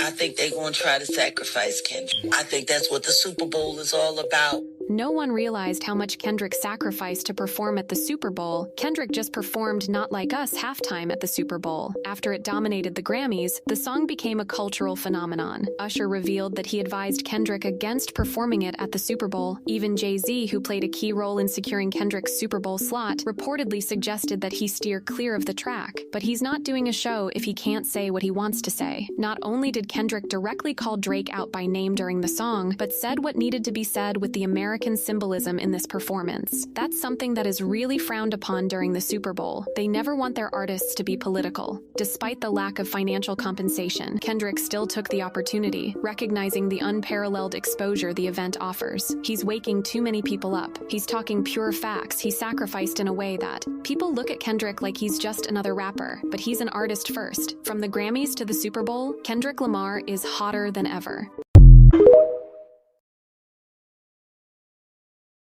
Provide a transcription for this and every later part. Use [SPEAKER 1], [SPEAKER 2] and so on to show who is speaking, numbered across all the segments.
[SPEAKER 1] I think they're going to try to sacrifice Kendrick. I think that's what the Super Bowl is all about.
[SPEAKER 2] No one realized how much Kendrick sacrificed to perform at the Super Bowl. Kendrick just performed Not Like Us halftime at the Super Bowl. After it dominated the Grammys, the song became a cultural phenomenon. Usher revealed that he advised Kendrick against performing it at the Super Bowl. Even Jay-Z, who played a key role in securing Kendrick's Super Bowl slot, reportedly suggested that he steer clear of the track. But he's not doing a show if he can't say what he wants to say. Not only did Kendrick directly call Drake out by name during the song, but said what needed to be said with the American symbolism in this performance. That's something that is really frowned upon during the Super Bowl. They never want their artists to be political. Despite the lack of financial compensation, Kendrick still took the opportunity, recognizing the unparalleled exposure the event offers. He's waking too many people up. He's talking pure facts. He sacrificed in a way that people look at Kendrick like he's just another rapper, but he's an artist first. From the Grammys to the Super Bowl, Kendrick Lamar is hotter than ever.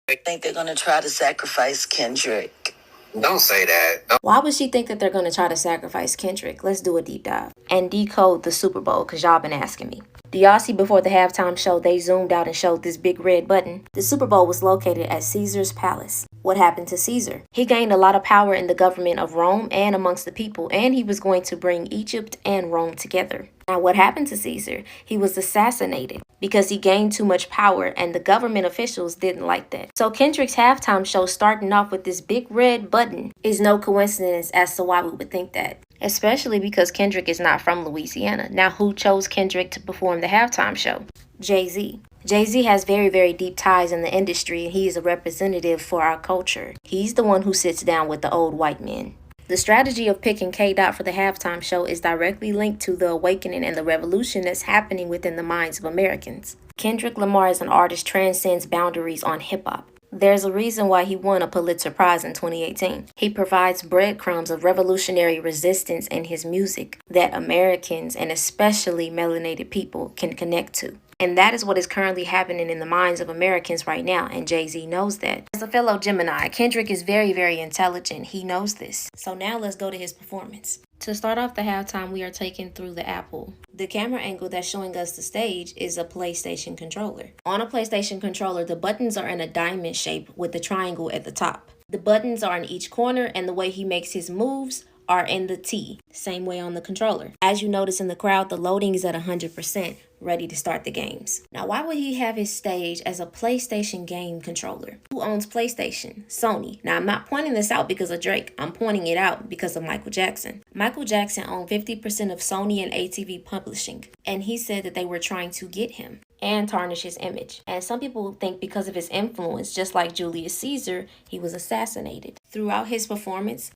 [SPEAKER 1] I think they're going to try to sacrifice Kendrick.
[SPEAKER 3] Don't say that.
[SPEAKER 4] Why would she think that they're going to try to sacrifice Kendrick? Let's do a deep dive and decode the Super Bowl, because y'all been asking me. Do y'all see before the halftime show, they zoomed out and showed this big red button? The Super Bowl was located at Caesar's palace. What happened to Caesar? He gained a lot of power in the government of Rome and amongst the people, and he was going to bring Egypt and Rome together. Now, what happened to Caesar? He was assassinated because he gained too much power, and the government officials didn't like that. So Kendrick's halftime show starting off with this big red button is no coincidence as to why we would think that. Especially because Kendrick is not from Louisiana. Now, who chose Kendrick to perform the halftime show? Jay-Z. Jay-Z has very, very deep ties in the industry, and he is a representative for our culture. He's the one who sits down with the old white men. The strategy of picking K-Dot for the halftime show is directly linked to the awakening and the revolution that's happening within the minds of Americans. Kendrick Lamar as an artist transcends boundaries on hip-hop. There's a reason why he won a Pulitzer Prize in 2018. He provides breadcrumbs of revolutionary resistance in his music that Americans, and especially melanated people, can connect to. And that is what is currently happening in the minds of Americans right now, and Jay-Z knows that. As a fellow Gemini, Kendrick is very, very intelligent. He knows this. So now let's go to his performance. To start off the halftime, we are taken through the Apple. The camera angle that's showing us the stage is a PlayStation controller. On a PlayStation controller, the buttons are in a diamond shape with the triangle at the top. The buttons are in each corner, and the way he makes his moves are in the T, same way on the controller. As you notice in the crowd, the loading is at 100%, ready to start the games. Now, why would he have his stage as a PlayStation game controller? Who owns PlayStation? Sony. Now, I'm not pointing this out because of Drake. I'm pointing it out because of Michael Jackson. Michael Jackson owned 50% of Sony and ATV Publishing, and he said that they were trying to get him and tarnish his image. And some people think because of his influence, just like Julius Caesar, he was assassinated. Throughout his performance,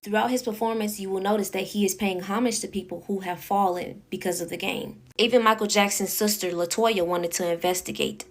[SPEAKER 4] you will notice that he is paying homage to people who have fallen because of the game. Even Michael Jackson's sister, LaToya, wanted to investigate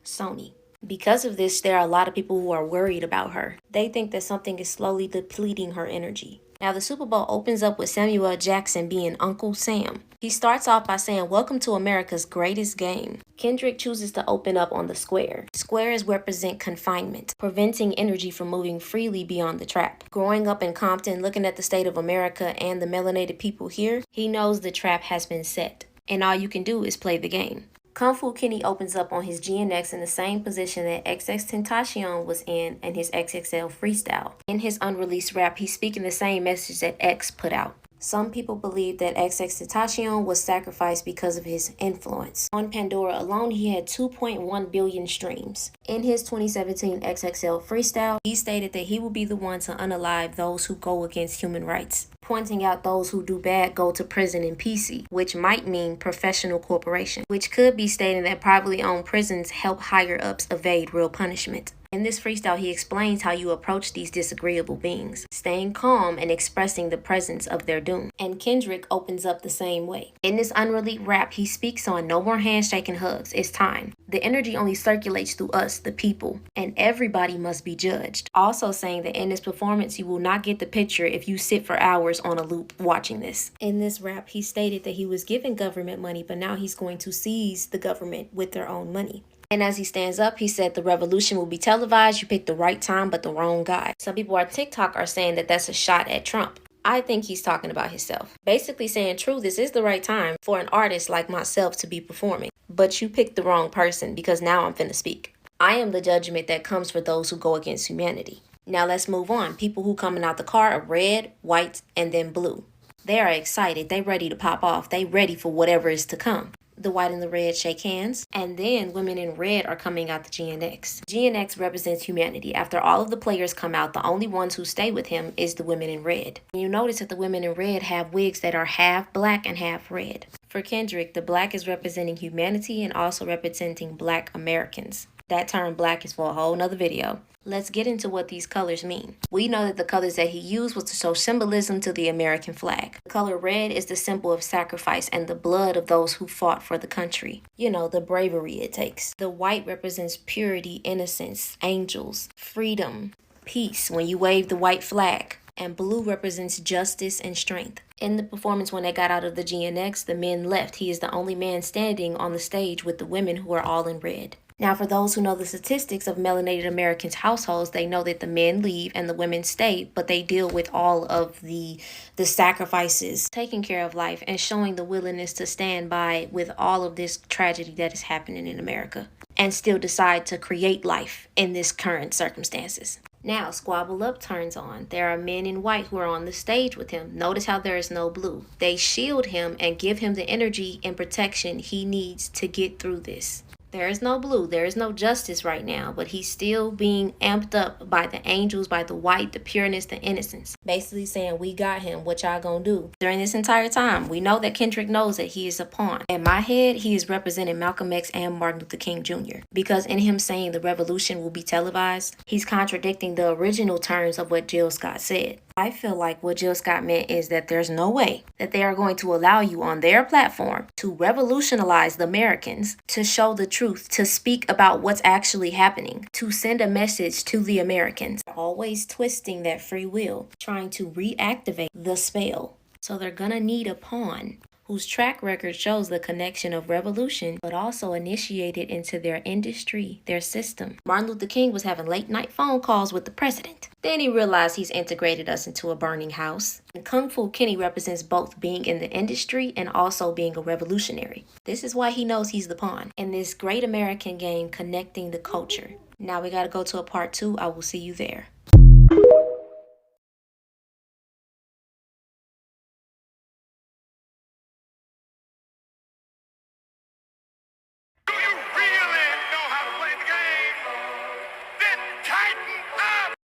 [SPEAKER 4] Sony. Because of this, there are a lot of people who are worried about her. They think that something is slowly depleting her energy. Now, the Super Bowl opens up with Samuel L. Jackson being Uncle Sam. He starts off by saying, "Welcome to America's greatest game." Kendrick chooses to open up on the square. Squares represent confinement, preventing energy from moving freely beyond the trap. Growing up in Compton, looking at the state of America and the melanated people here, he knows the trap has been set, and all you can do is play the game. Kung Fu Kenny opens up on his GNX in the same position that XXXTentacion was in his XXL freestyle. In his unreleased rap, he's speaking the same message that X put out. Some people believe that XXXTentacion was sacrificed because of his influence. On Pandora alone, he had 2.1 billion streams. In his 2017 XXL freestyle, he stated that he will be the one to unalive those who go against human rights, pointing out those who do bad go to prison in PC, which might mean professional corporation, which could be stating that privately owned prisons help higher-ups evade real punishment. In this freestyle, he explains how you approach these disagreeable beings, staying calm and expressing the presence of their doom. And Kendrick opens up the same way. In this unreleased rap, he speaks on no more handshake and hugs, it's time. The energy only circulates through us, the people, and everybody must be judged. Also saying that in this performance, you will not get the picture if you sit for hours on a loop watching this. In this rap, he stated that he was given government money, but now he's going to seize the government with their own money. And as he stands up, he said the revolution will be televised. You picked the right time, but the wrong guy. Some people on TikTok are saying that that's a shot at Trump. I think he's talking about himself. Basically saying, true, this is the right time for an artist like myself to be performing. But you picked the wrong person because now I'm finna speak. I am the judgment that comes for those who go against humanity. Now let's move on. People who coming out the car are red, white, and then blue. They are excited. They ready to pop off. They ready for whatever is to come. The white and the red shake hands, and then women in red are coming out the GNX. GNX represents humanity. After all of the players come out, the only ones who stay with him is the women in red. You notice that the women in red have wigs that are half black and half red. For Kendrick, the black is representing humanity and also representing Black Americans. That term black is for a whole nother video. Let's get into what these colors mean. We know that the colors that he used was to show symbolism to the American flag. The color red is the symbol of sacrifice and the blood of those who fought for the country. You know, the bravery it takes. The white represents purity, innocence, angels, freedom, peace when you wave the white flag. And blue represents justice and strength. In the performance when they got out of the GNX, the men left. He is the only man standing on the stage with the women who are all in red. Now, for those who know the statistics of melanated Americans' households, they know that the men leave and the women stay, but they deal with all of the sacrifices, taking care of life, and showing the willingness to stand by with all of this tragedy that is happening in America, and still decide to create life in this current circumstances. Now, Squabble Up turns on. There are men in white who are on the stage with him. Notice how there is no blue. They shield him and give him the energy and protection he needs to get through this. There is no blue. There is no justice right now, but he's still being amped up by the angels, by the white, the pureness, the innocence. Basically saying, we got him. What y'all gonna do? During this entire time, we know that Kendrick knows that he is a pawn. In my head, he is representing Malcolm X and Martin Luther King Jr. Because in him saying the revolution will be televised, he's contradicting the original terms of what Jill Scott said. I feel like what Jill Scott meant is that there's no way that they are going to allow you on their platform to revolutionize the Americans, to show the truth, to speak about what's actually happening, to send a message to the Americans. Always twisting that free will, trying to reactivate the spell. So they're gonna need a pawn whose track record shows the connection of revolution, but also initiated into their industry, their system. Martin Luther King was having late night phone calls with the president. Then he realized he's integrated us into a burning house. And Kung Fu Kenny represents both being in the industry and also being a revolutionary. This is why he knows he's the pawn in this great American game connecting the culture. Now we gotta go to a part 2. I will see you there.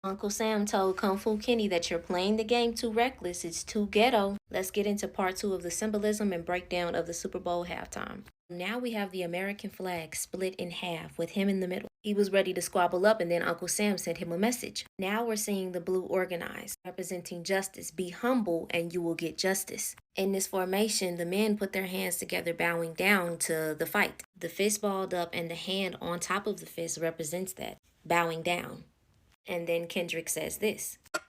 [SPEAKER 4] Uncle Sam told Kung Fu Kenny that you're playing the game too reckless, it's too ghetto. Let's get into part 2 of the symbolism and breakdown of the Super Bowl halftime. Now we have the American flag split in half with him in the middle. He was ready to squabble up and then Uncle Sam sent him a message. Now we're seeing the blue organized, representing justice. Be humble and you will get justice. In this formation, the men put their hands together bowing down to the fight. The fist balled up and the hand on top of the fist represents that, bowing down. And then Kendrick says this. The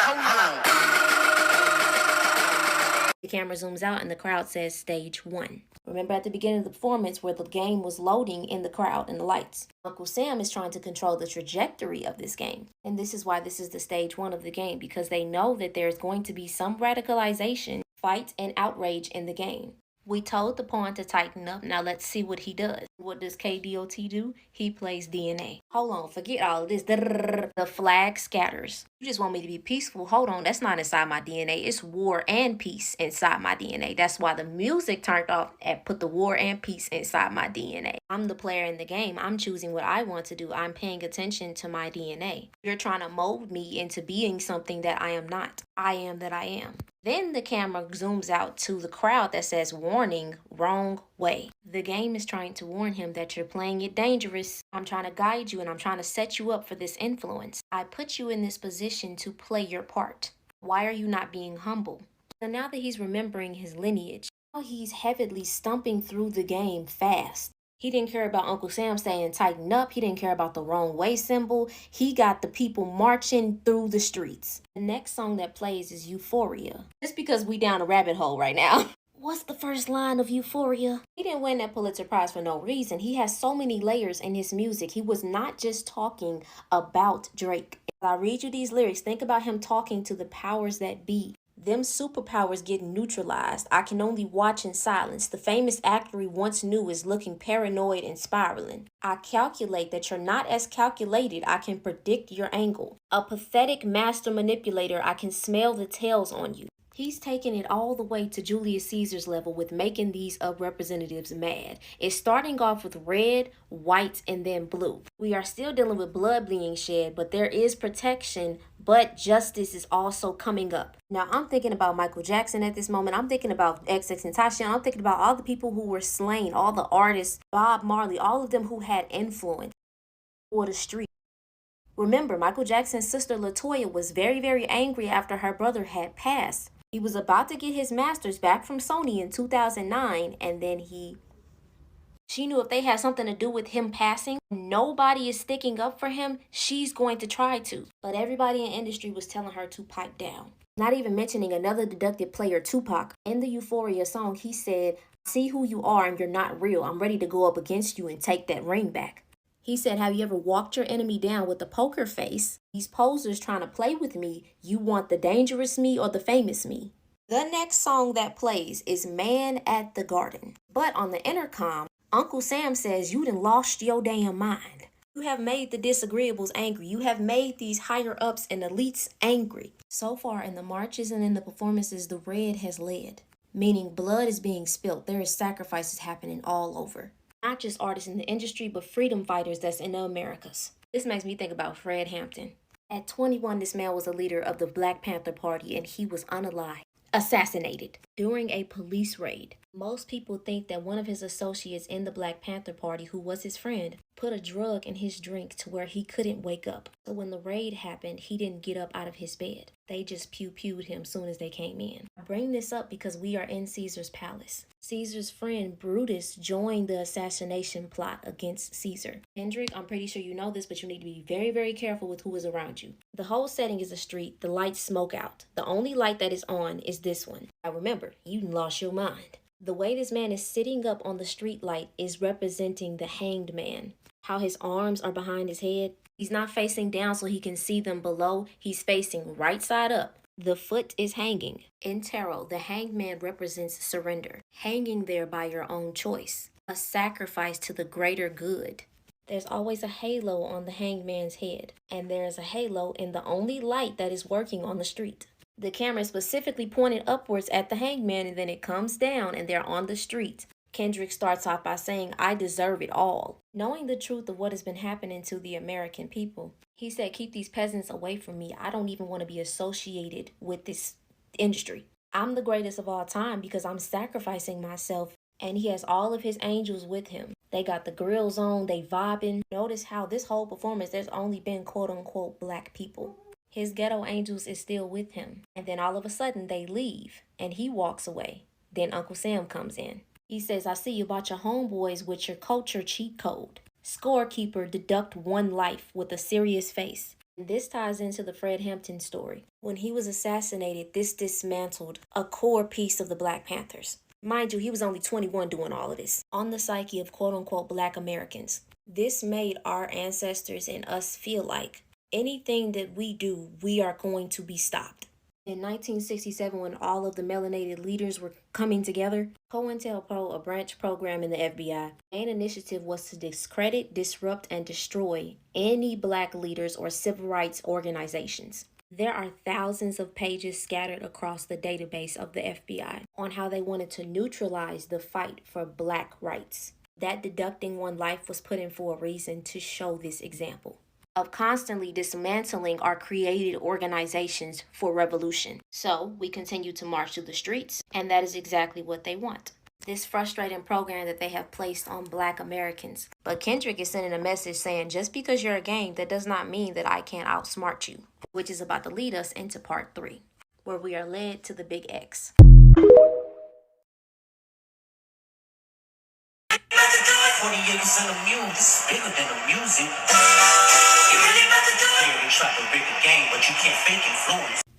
[SPEAKER 4] camera zooms out and the crowd says stage 1. Remember at the beginning of the performance where the game was loading in the crowd and the lights. Uncle Sam is trying to control the trajectory of this game. And this is why this is the stage 1 of the game, because they know that there's going to be some radicalization, fight, and outrage in the game. We told the pawn to tighten up. Now let's see what he does. What does KDOT do? He plays DNA. Hold on, forget all of this. The flag scatters. You just want me to be peaceful? Hold on, that's not inside my DNA. It's war and peace inside my DNA. That's why the music turned off and put the war and peace inside my DNA. I'm the player in the game. I'm choosing what I want to do. I'm paying attention to my DNA. You're trying to mold me into being something that I am not. I am that I am. Then the camera zooms out to the crowd that says, warning, wrong way. The game is trying to warn him that you're playing it dangerous. I'm trying to guide you and I'm trying to set you up for this influence. I put you in this position to play your part. Why are you not being humble? So now that he's remembering his lineage, now he's heavily stumping through the game fast. He didn't care about Uncle Sam saying tighten up. He didn't care about the wrong way symbol. He got the people marching through the streets. The next song that plays is Euphoria. Just because we down a rabbit hole right now. What's the first line of Euphoria? He didn't win that Pulitzer Prize for no reason. He has so many layers in his music. He was not just talking about Drake. If I read you these lyrics, think about him talking to the powers that be. Them superpowers getting neutralized. I can only watch in silence. The famous actor we once knew is looking paranoid and spiraling. I calculate that you're not as calculated. I can predict your angle. A pathetic master manipulator. I can smell the tails on you. He's taking it all the way to Julius Caesar's level with making these representatives mad. It's starting off with red, white, and then blue. We are still dealing with blood being shed, but there is protection, but justice is also coming up. Now, I'm thinking about Michael Jackson at this moment. I'm thinking about XXXTentacion. I'm thinking about all the people who were slain, all the artists, Bob Marley, all of them who had influence for the street. Remember, Michael Jackson's sister LaToya was very, very angry after her brother had passed. He was about to get his masters back from Sony in 2009, and then she knew if they had something to do with him passing, nobody is sticking up for him, she's going to try to. But everybody in industry was telling her to pipe down. Not even mentioning another deducted player, Tupac. In the Euphoria song, he said, "See who you are and you're not real. I'm ready to go up against you and take that ring back." He said, "Have you ever walked your enemy down with a poker face? These posers trying to play with me. You want the dangerous me or the famous me?" The next song that plays is Man at the Garden. But on the intercom, Uncle Sam says, "You done lost your damn mind. You have made the disagreeables angry. You have made these higher ups and elites angry." So far in the marches and in the performances, the red has led. Meaning blood is being spilt. There is sacrifices happening all over. Not just artists in the industry, but freedom fighters that's in the Americas. This makes me think about Fred Hampton. At 21, this man was a leader of the Black Panther Party, and he was unalived, assassinated during a police raid. Most people think that one of his associates in the Black Panther Party, who was his friend, put a drug in his drink to where he couldn't wake up. So when the raid happened, he didn't get up out of his bed. They just pew-pewed him soon as they came in. I bring this up because we are in Caesar's palace. Caesar's friend Brutus joined the assassination plot against Caesar. Kendrick, I'm pretty sure you know this, but you need to be very, very careful with who is around you. The whole setting is a street. The lights smoke out. The only light that is on is this one. Now remember, you lost your mind. The way this man is sitting up on the street light is representing the hanged man. How his arms are behind his head. He's not facing down so he can see them below. He's facing right side up. The foot is hanging. In tarot, the hanged man represents surrender. Hanging there by your own choice. A sacrifice to the greater good. There's always a halo on the hanged man's head. And there's a halo in the only light that is working on the street. The camera is specifically pointed upwards at the hanged man, and then it comes down and they're on the street. Kendrick starts off by saying, "I deserve it all." Knowing the truth of what has been happening to the American people, he said, "Keep these peasants away from me. I don't even want to be associated with this industry. I'm the greatest of all time because I'm sacrificing myself." And he has all of his angels with him. They got the grills on, they vibing. Notice how this whole performance, there's only been quote unquote black people. His ghetto angels is still with him. And then all of a sudden they leave and he walks away. Then Uncle Sam comes in. He says, "I see you bought your homeboys with your culture cheat code. Scorekeeper, deduct one life with a serious face." And this ties into the Fred Hampton story. When he was assassinated, this dismantled a core piece of the Black Panthers. Mind you, he was only 21 doing all of this. On the psyche of quote unquote Black Americans. This made our ancestors and us feel like anything that we do, we are going to be stopped. In 1967, when all of the melanated leaders were coming together, COINTELPRO, a branch program in the FBI, main initiative was to discredit, disrupt, and destroy any black leaders or civil rights organizations. There are thousands of pages scattered across the database of the FBI on how they wanted to neutralize the fight for black rights. That deducting one life was put in for a reason, to show this example of constantly dismantling our created organizations for revolution. So we continue to march through the streets, and that is exactly what they want. This frustrating program that they have placed on Black Americans. But Kendrick is sending a message saying, just because you're a gang, that does not mean that I can't outsmart you, which is about to lead us into part 3, where we are led to the Big X.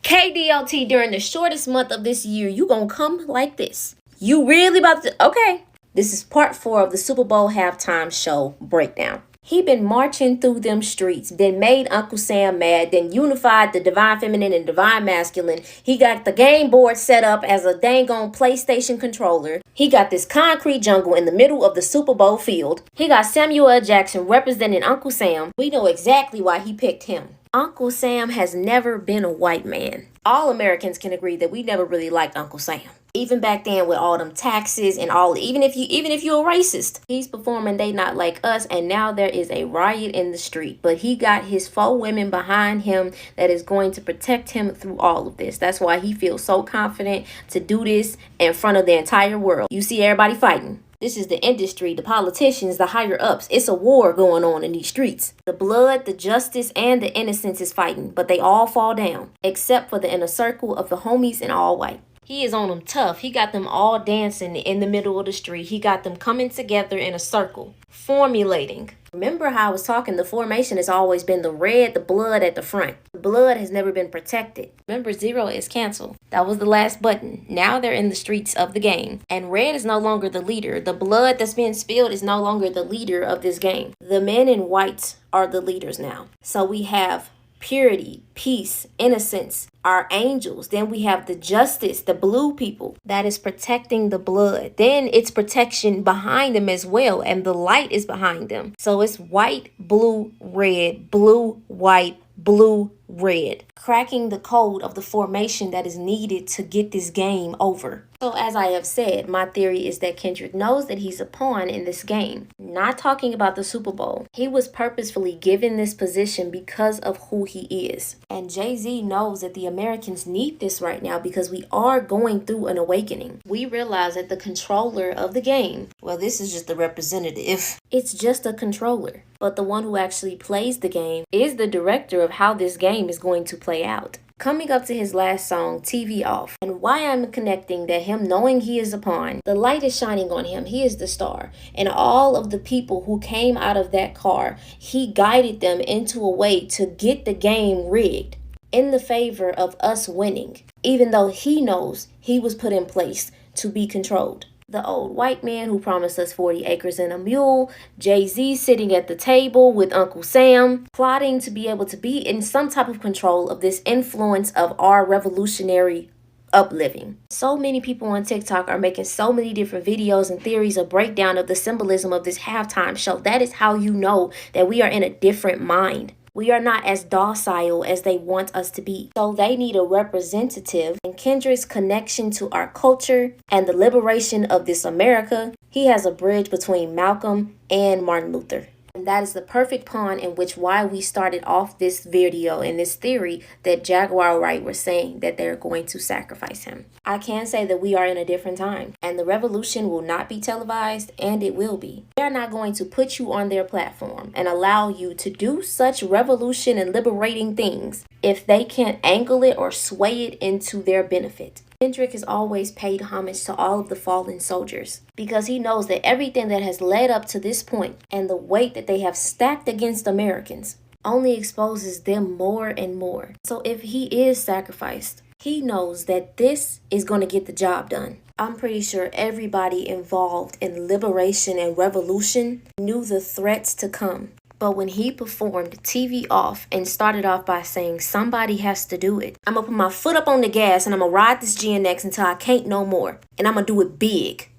[SPEAKER 4] KDLT, during the shortest month of this year, you gonna come like this. You really about to, okay. This is part 4 of the Super Bowl halftime show breakdown. He been marching through them streets, then made Uncle Sam mad, then unified the divine feminine and divine masculine. He got the game board set up as a dang on PlayStation controller. He got this concrete jungle in the middle of the Super Bowl field. He got Samuel L. Jackson representing Uncle Sam. We know exactly why he picked him. Uncle Sam has never been a white man. All Americans can agree that we never really liked Uncle Sam. Even back then with all them taxes and all, even if you're a racist, he's performing They Not Like Us, and now there is a riot in the street. But he got his 4 women behind him that is going to protect him through all of this. That's why he feels so confident to do this in front of the entire world. You see everybody fighting. This is the industry, the politicians, the higher ups. It's a war going on in these streets. The blood, the justice, and the innocence is fighting, but they all fall down, except for the inner circle of the homies in all white. He is on them tough. He got them all dancing in the middle of the street. He got them coming together in a circle, formulating. Remember how I was talking, the formation has always been the red, the blood at the front. The blood has never been protected. Remember, 0 is canceled. That was the last button. Now they're in the streets of the game. And red is no longer the leader. The blood that's being spilled is no longer the leader of this game. The men in white are the leaders now. So we have purity, peace, innocence, our angels. Then we have the justice, the blue people that is protecting the blood. Then it's protection behind them as well, and the light is behind them. So it's white, blue, white, blue, red, cracking the code of the formation that is needed to get this game over. So as I have said, my theory is that Kendrick knows that he's a pawn in this game. Not talking about the Super Bowl. He was purposefully given this position because of who he is. And Jay-Z knows that the Americans need this right now because we are going through an awakening. We realize that the controller of the game, well, this is just the representative. It's just a controller. But the one who actually plays the game is the director of how this game is going to play out. Coming up to his last song, TV Off, and why I'm connecting that him knowing he is a pawn, the light is shining on him. He is the star. And all of the people who came out of that car, he guided them into a way to get the game rigged in the favor of us winning, even though he knows he was put in place to be controlled. The old white man who promised us 40 acres and a mule, Jay-Z sitting at the table with Uncle Sam, plotting to be able to be in some type of control of this influence of our revolutionary upliving. So many people on TikTok are making so many different videos and theories of breakdown of the symbolism of this halftime show. That is how you know that we are in a different mind. We are not as docile as they want us to be. So they need a representative. And Kendrick's connection to our culture and the liberation of this America, he has a bridge between Malcolm and Martin Luther. And that is the perfect pawn in which why we started off this video and this theory that Jaguar Wright was saying that they're going to sacrifice him. I can say that we are in a different time and the revolution will not be televised, and it will be. They are not going to put you on their platform and allow you to do such revolution and liberating things if they can't angle it or sway it into their benefit. Kendrick has always paid homage to all of the fallen soldiers because he knows that everything that has led up to this point and the weight that they have stacked against Americans only exposes them more and more. So if he is sacrificed, he knows that this is going to get the job done. I'm pretty sure everybody involved in liberation and revolution knew the threats to come. But when he performed TV Off and started off by saying somebody has to do it, I'm going to put my foot up on the gas and I'm going to ride this GNX until I can't no more. And I'm going to do it big.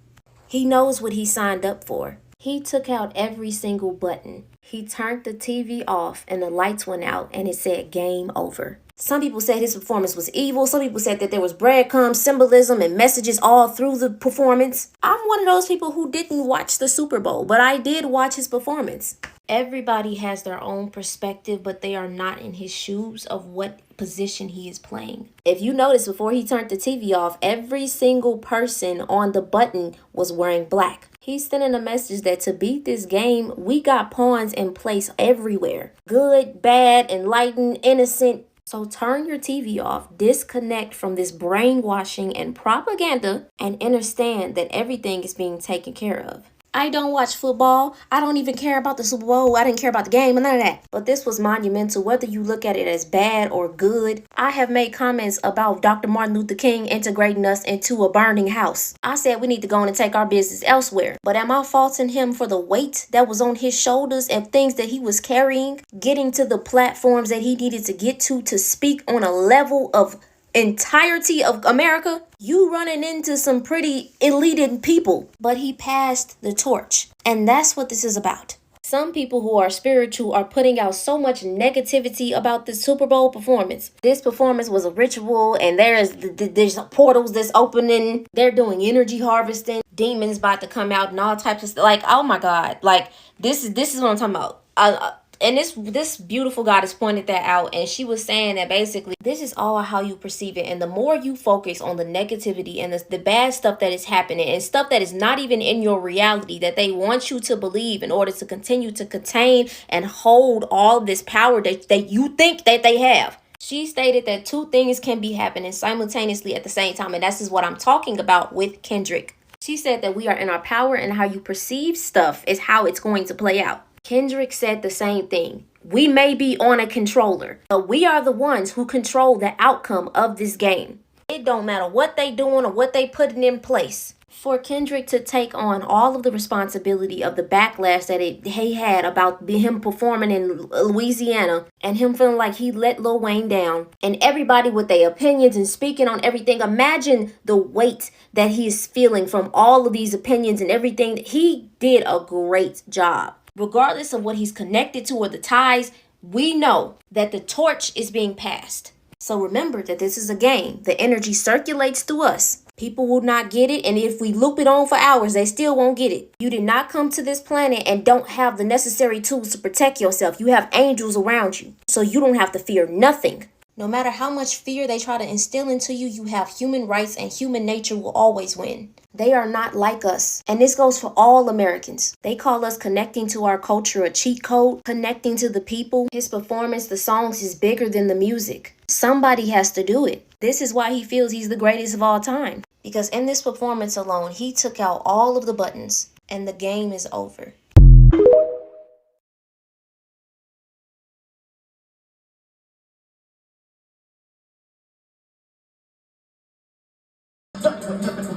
[SPEAKER 4] He knows what he signed up for. He took out every single button. He turned the TV off and the lights went out and it said game over. Some people said his performance was evil. Some people said that there was breadcrumbs, symbolism, and messages all through the performance. I'm one of those people who didn't watch the Super Bowl, but I did watch his performance. Everybody has their own perspective, but they are not in his shoes of what position he is playing. If you notice, before he turned the TV off, every single person on the button was wearing black. He's sending a message that to beat this game, we got pawns in place everywhere. Good, bad, enlightened, innocent. So turn your TV off, disconnect from this brainwashing and propaganda, and understand that everything is being taken care of. I don't watch football. I don't even care about the Super Bowl. I didn't care about the game and none of that. But this was monumental, whether you look at it as bad or good. I have made comments about Dr. Martin Luther King integrating us into a burning house. I said we need to go on and take our business elsewhere. But am I faulting him for the weight that was on his shoulders and things that he was carrying, getting to the platforms that he needed to get to speak on a level of entirety of America? You running into some pretty elite people, but he passed the torch. And that's what this is about. Some people who are spiritual are putting out so much negativity about this Super Bowl performance. This performance was a ritual, and there's portals that's opening. They're doing energy harvesting. Demons about to come out and all types of stuff. Like, oh my God. Like, this is what I'm talking about. And this beautiful goddess pointed that out, and she was saying that basically this is all how you perceive it. And the more you focus on the negativity and the bad stuff that is happening and stuff that is not even in your reality that they want you to believe in order to continue to contain and hold all this power that you think that they have. She stated that two things can be happening simultaneously at the same time, and this is what I'm talking about with Kendrick. She said that we are in our power, and how you perceive stuff is how it's going to play out. Kendrick said the same thing. We may be on a controller, but we are the ones who control the outcome of this game. It don't matter what they doing or what they putting in place. For Kendrick to take on all of the responsibility of the backlash that he had about him performing in Louisiana and him feeling like he let Lil Wayne down and everybody with their opinions and speaking on everything. Imagine the weight that he is feeling from all of these opinions and everything. He did a great job. Regardless of what he's connected to or the ties, we know that the torch is being passed. So remember that this is a game. The energy circulates through us. People will not get it, and if we loop it on for hours, they still won't get it. You did not come to this planet and don't have the necessary tools to protect yourself. You have angels around you, so you don't have to fear nothing. No matter how much fear they try to instill into you, you have human rights, and human nature will always win. They are not like us. And this goes for all Americans. They call us connecting to our culture a cheat code, connecting to the people. His performance, the songs, is bigger than the music. Somebody has to do it. This is why he feels he's the greatest of all time. Because in this performance alone, he took out all of the buttons and the game is over.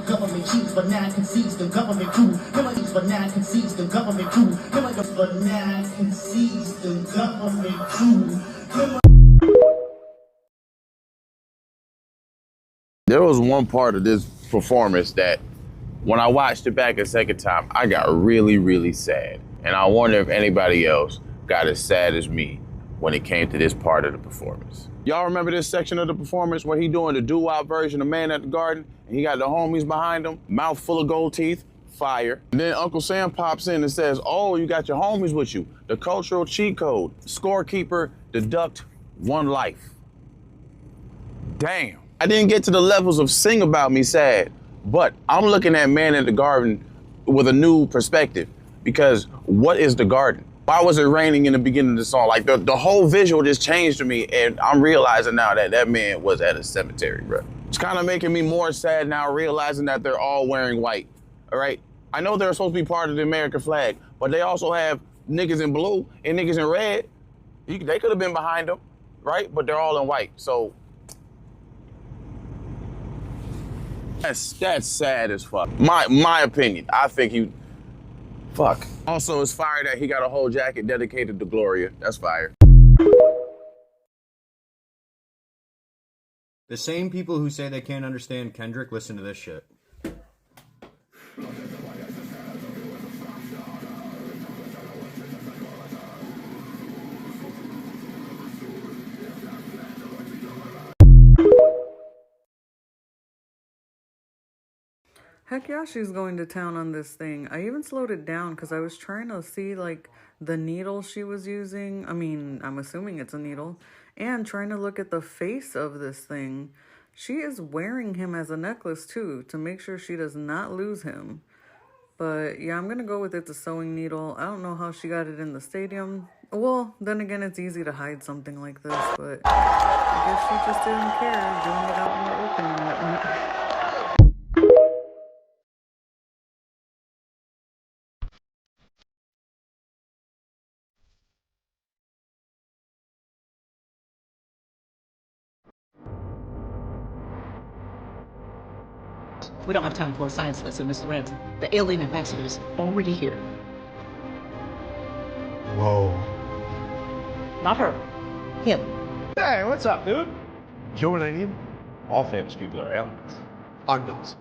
[SPEAKER 3] Government cheats, but now concedes the government coup. But now concedes the government coup. But now concedes the government coup.
[SPEAKER 5] There was one part of this performance that when I watched it back a second time, I got really, really sad. And I wonder if anybody else got as sad as me when it came to this part of the performance. Y'all remember this section of the performance where he doing the doo-wop version of Man at the Garden? And he got the homies behind him, mouth full of gold teeth, fire. And then Uncle Sam pops in and says, oh, you got your homies with you. The cultural cheat code. Scorekeeper, deduct one life. Damn. I didn't get to the levels of Sing About Me sad, but I'm looking at Man at the Garden with a new perspective, because what is the garden? Why was it raining in the beginning of the song? Like the whole visual just changed to me, and I'm realizing now that that man was at a cemetery, bro. It's kind of making me more sad now, realizing that they're all wearing white, all right? I know they're supposed to be part of the American flag, but they also have niggas in blue and niggas in red. They could have been behind them, right? But they're all in white, so. That's sad as fuck. My opinion. I think fuck. Also, it's fire that he got a whole jacket dedicated to Gloria. That's fire.
[SPEAKER 6] The same people who say they can't understand Kendrick listen to this shit.
[SPEAKER 7] Heck yeah, she's going to town on this thing. I even slowed it down because I was trying to see, like, the needle she was using. I mean, I'm assuming it's a needle. And trying to look at the face of this thing. She is wearing him as a necklace, too, to make sure she does not lose him. But, yeah, I'm going to go with it's a sewing needle. I don't know how she got it in the stadium. Well, then again, it's easy to hide something like this, but I guess she just didn't care, doing it out in the open and whatnot.
[SPEAKER 8] We don't have time for a science lesson, Mr. Ransom. The alien ambassador is already here.
[SPEAKER 9] Whoa.
[SPEAKER 8] Not her. Him.
[SPEAKER 9] Hey, what's up, dude? You know what I need?
[SPEAKER 10] All famous people are aliens.
[SPEAKER 9] Unknowns.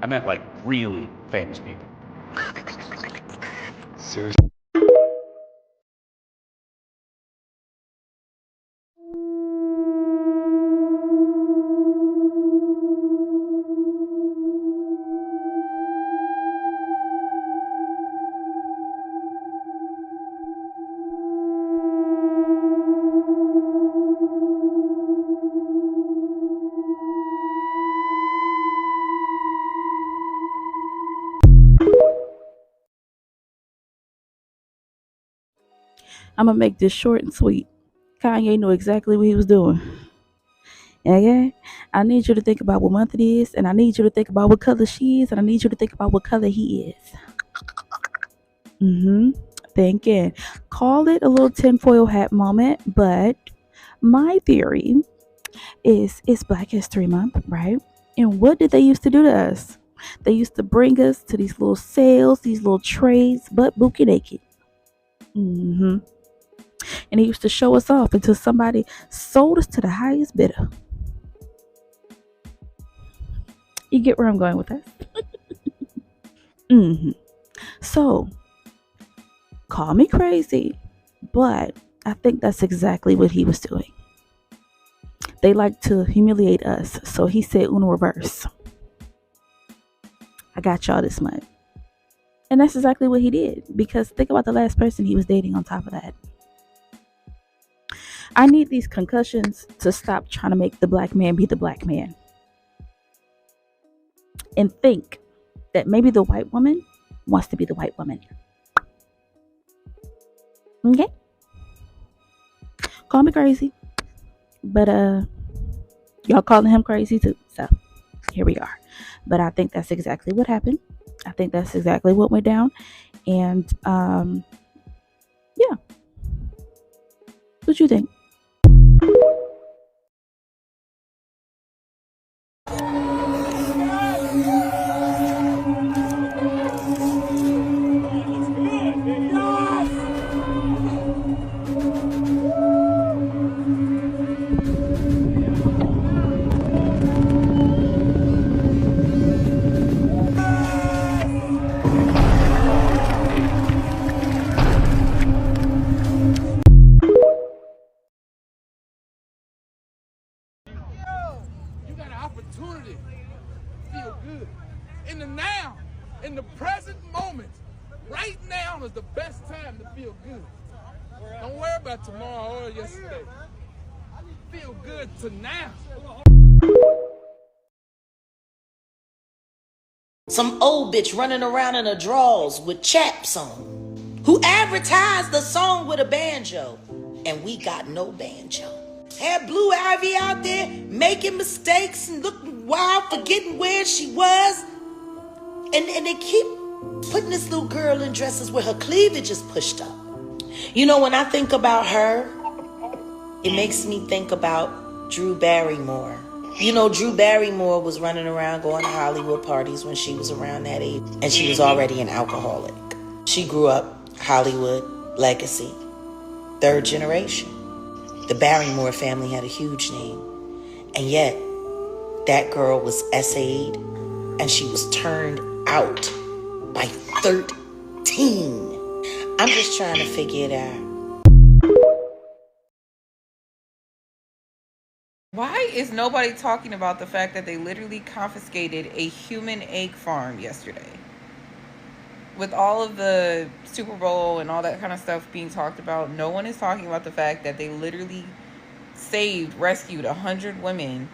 [SPEAKER 10] I meant like really famous people.
[SPEAKER 9] Seriously.
[SPEAKER 11] I'm gonna make this short and sweet. Kanye knew exactly what he was doing. Okay? I need you to think about what month it is, and I need you to think about what color she is, and I need you to think about what color he is. Thinking. Call it a little tinfoil hat moment, but my theory is it's Black History Month, right? And what did they used to do to us? They used to bring us to these little sales, these little trades, butt bookie naked. And he used to show us off until somebody sold us to the highest bidder. You get where I'm going with that? So, call me crazy, but I think that's exactly what he was doing. They like to humiliate us, so he said uno reverse. I got y'all this month. And that's exactly what he did, because think about the last person he was dating on top of that. I need these concussions to stop trying to make the black man be the black man. And think that maybe the white woman wants to be the white woman. Okay? Call me crazy. But y'all calling him crazy too. So here we are. But I think that's exactly what happened. I think that's exactly what went down. And yeah. What you think?
[SPEAKER 12] Opportunity to feel good in the now, in the present moment. Right now is the best time to feel good. Don't worry about tomorrow or yesterday. Feel good to now.
[SPEAKER 1] Some old bitch running around in her drawers with chaps on, who advertised the song with a banjo, and we got no banjo. Had Blue Ivy out there making mistakes and looking wild, forgetting where she was. And they keep putting this little girl in dresses where her cleavage is pushed up. You know, when I think about her, it makes me think about Drew Barrymore. You know, Drew Barrymore was running around going to Hollywood parties when she was around that age, and she was already an alcoholic. She grew up Hollywood, legacy, third generation. The Barrymore family had a huge name. And yet, that girl was essayed and she was turned out by 13. I'm just trying to figure it out.
[SPEAKER 13] Why is nobody talking about the fact that they literally confiscated a human egg farm yesterday? With all of the Super Bowl and all that kind of stuff being talked about, no one is talking about the fact that they literally rescued 100 women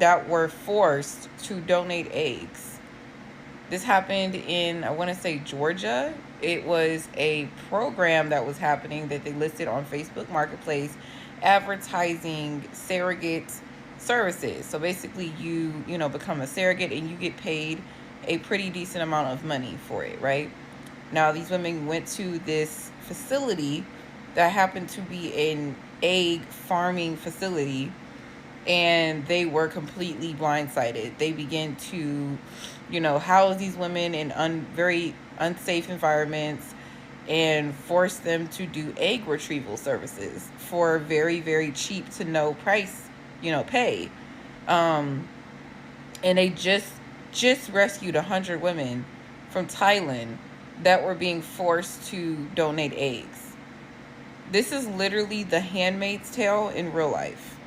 [SPEAKER 13] that were forced to donate eggs. This happened in, I want to say, Georgia. It was a program that was happening that they listed on Facebook Marketplace advertising surrogate services. So basically you become a surrogate and you get paid a pretty decent amount of money for it, right? Now, these women went to this facility that happened to be an egg farming facility, and they were completely blindsided. They began to, house these women in very unsafe environments and force them to do egg retrieval services for very, very cheap to no price, pay. And they just rescued 100 women from Thailand that were being forced to donate eggs. This is literally The Handmaid's Tale in real life.